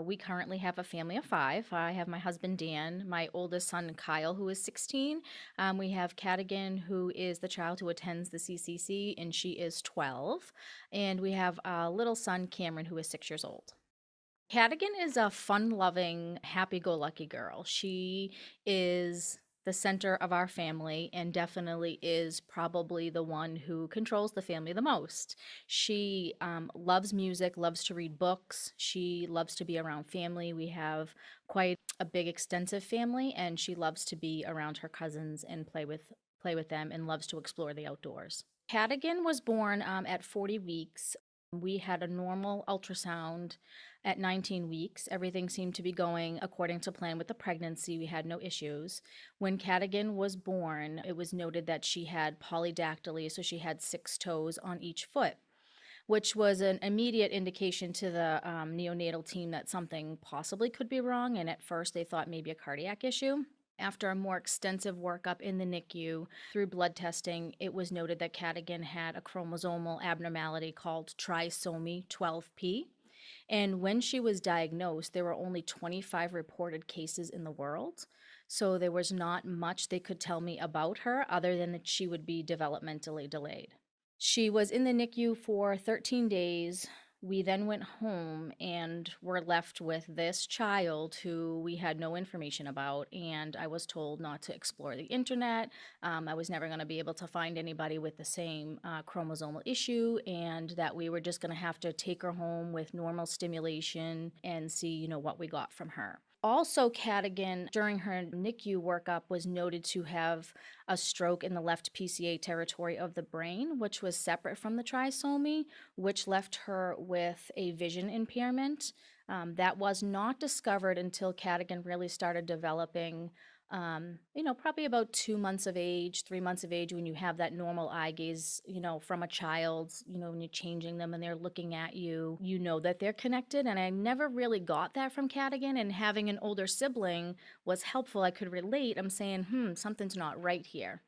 We currently have a family of five. I have my husband Dan, my oldest son Kyle, who is 16. We have Cadagan, who is the child who attends the CCC, and she is 12. And we have a little son Cameron, who is 6 years old. Cadigan is a fun-loving, happy-go-lucky girl. She is the center of our family and definitely is probably the one who controls the family the most. She loves music, loves to read books. She loves to be around family. We have quite a big, extensive family, and she loves to be around her cousins and play with them and loves to explore the outdoors. Cadigan was born at 40 weeks. We had a normal ultrasound at 19 weeks. Everything seemed to be going according to plan with the pregnancy. We had no issues. When Cadigan was born, it was noted that she had polydactyly, so she had 6 toes on each foot, which was an immediate indication to the neonatal team that something possibly could be wrong. And at first, they thought maybe a cardiac issue. After a more extensive workup in the NICU through blood testing, it was noted that Cadigan had a chromosomal abnormality called trisomy 12p. And when she was diagnosed, there were only 25 reported cases in the world. So there was not much they could tell me about her other than that she would be developmentally delayed. She was in the NICU for 13 days. We then went home and were left with this child who we had no information about. And I was told not to explore the internet. I was never going to be able to find anybody with the same chromosomal issue, and that we were just going to have to take her home with normal stimulation and see, what we got from her. Also, Cadigan, during her NICU workup, was noted to have a stroke in the left PCA territory of the brain, which was separate from the trisomy, which left her with a vision impairment. That was not discovered until Cadigan really started developing, probably about 2 months of age, 3 months of age, when you have that normal eye gaze, from a child, when you're changing them and they're looking at you, you know that they're connected. And I never really got that from Cadigan, and having an older sibling was helpful. I could relate. I'm saying, something's not right here.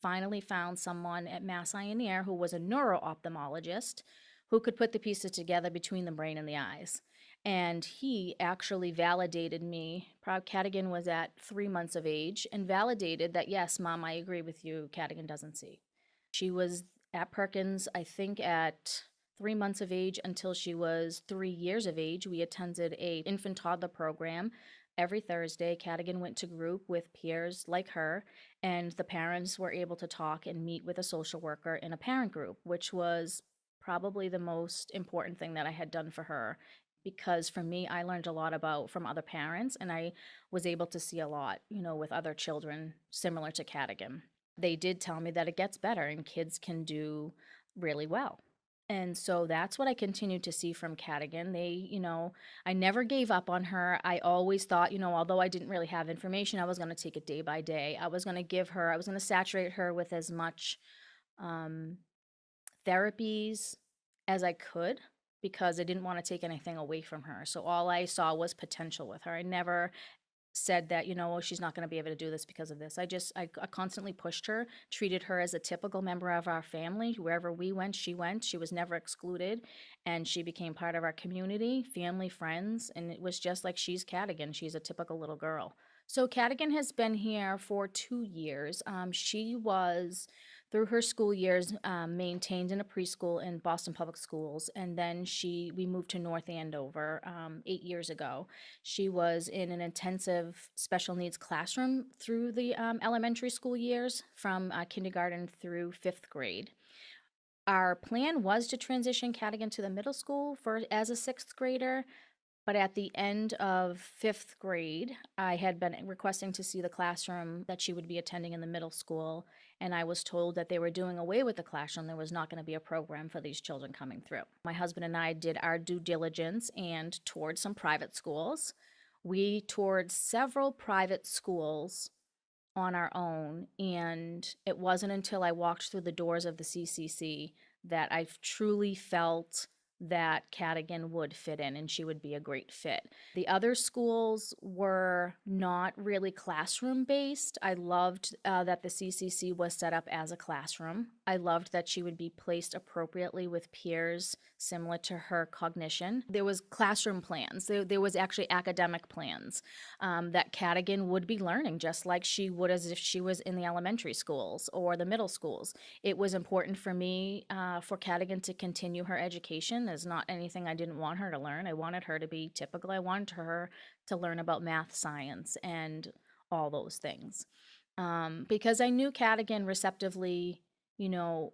Finally found someone at Mass Eye and Ear who was a neuro-ophthalmologist who could put the pieces together between the brain and the eyes. And he actually validated me. Cadigan was at 3 months of age and validated that, yes, Mom, I agree with you. Cadigan doesn't see. She was at Perkins, I think, at 3 months of age until she was 3 years of age. We attended a infant toddler program every Thursday. Cadigan went to group with peers like her, and the parents were able to talk and meet with a social worker in a parent group, which was probably the most important thing that I had done for her, because for me, I learned a lot from other parents, and I was able to see a lot, with other children similar to Cadigan. They did tell me that it gets better and kids can do really well. And so that's what I continued to see from Cadigan. I never gave up on her. I always thought, although I didn't really have information, I was going to take it day by day. I was going to saturate her with as much um, therapies as I could, because I didn't want to take anything away from her. So all I saw was potential with her. I never said that, oh, she's not going to be able to do this because of this. I constantly pushed her, treated her as a typical member of our family. Wherever we went, she went. She was never excluded, and she became part of our community, family, friends, and it was just like she's Cadigan. She's a typical little girl. So Cadigan has been here for 2 years. She was, through her school years, maintained in a preschool in Boston Public Schools, and then we moved to North Andover 8 years ago. She was in an intensive special needs classroom through the elementary school years, from kindergarten through fifth grade. Our plan was to transition Cadigan to the middle school as a sixth grader, but at the end of fifth grade, I had been requesting to see the classroom that she would be attending in the middle school, and I was told that they were doing away with the classroom. There was not going to be a program for these children coming through. My husband and I did our due diligence and toured some private schools. We toured several private schools on our own, and it wasn't until I walked through the doors of the CCC that I truly felt that Cadigan would fit in and she would be a great fit. The other schools were not really classroom based. I loved that the CCC was set up as a classroom. I loved that she would be placed appropriately with peers similar to her cognition. There was classroom plans. There was actually academic plans that Cadigan would be learning just like she would as if she was in the elementary schools or the middle schools. It was important for me for Cadigan to continue her education. There's not anything I didn't want her to learn. I wanted her to be typical. I wanted her to learn about math, science, and all those things. Because I knew Cadigan receptively, you know,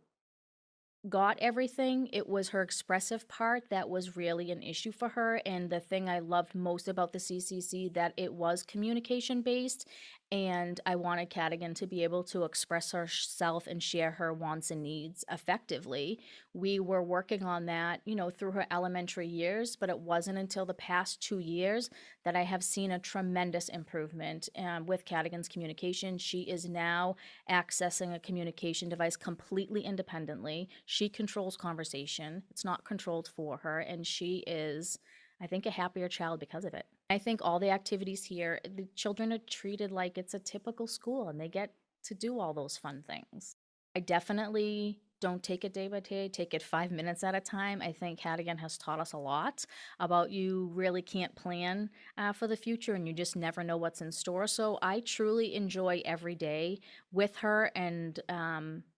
got everything. It was her expressive part that was really an issue for her. And the thing I loved most about the CCC, that it was communication based. And I wanted Cadigan to be able to express herself and share her wants and needs effectively. We were working on that, you know, through her elementary years, but it wasn't until the past 2 years that I have seen a tremendous improvement with Cadigan's communication. She is now accessing a communication device completely independently. She controls conversation. It's not controlled for her, and she is, I think, a happier child because of it. I think all the activities here, the children are treated like it's a typical school and they get to do all those fun things. I definitely don't take it day by day, take it 5 minutes at a time. I think Cadigan has taught us a lot about you really can't plan for the future and you just never know what's in store. So I truly enjoy every day with her. And,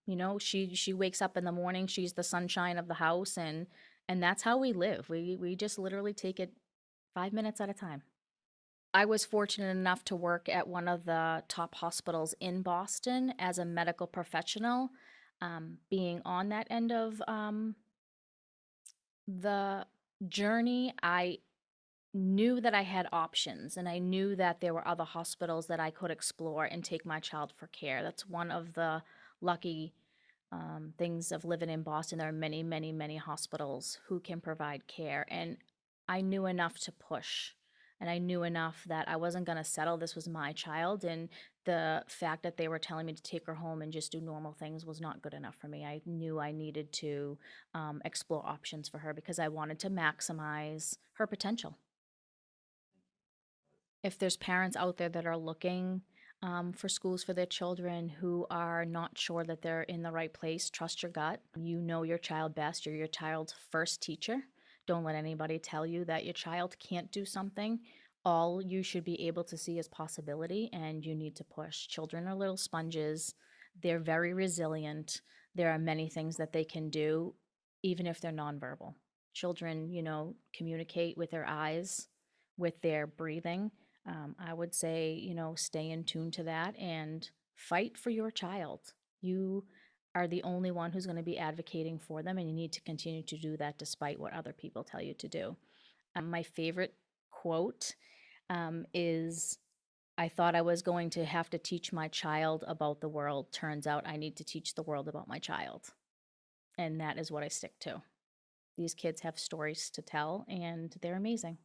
you know, she wakes up in the morning, she's the sunshine of the house. And that's how we live. We just literally take it 5 minutes at a time. I was fortunate enough to work at one of the top hospitals in Boston as a medical professional. Being on that end of the journey, I knew that I had options and I knew that there were other hospitals that I could explore and take my child for care. That's one of the lucky things of living in Boston. There are many, many, many hospitals who can provide care. And I knew enough to push. And I knew enough that I wasn't going to settle. This was my child. And the fact that they were telling me to take her home and just do normal things was not good enough for me. I knew I needed to explore options for her because I wanted to maximize her potential. If there's parents out there that are looking for schools for their children who are not sure that they're in the right place, trust your gut. You know your child best. You're your child's first teacher. Don't let anybody tell you that your child can't do something. All you should be able to see is possibility, and you need to push. Children are little sponges. They're very resilient. There are many things that they can do, even if they're nonverbal. Children, you know, communicate with their eyes, with their breathing. I would say, you know, stay in tune to that and fight for your child. You are the only one who's going to be advocating for them, and you need to continue to do that despite what other people tell you to do. My favorite quote is I thought I was going to have to teach my child about the world. Turns out I need to teach the world about my child. And that is what I stick to. These kids have stories to tell, and they're amazing.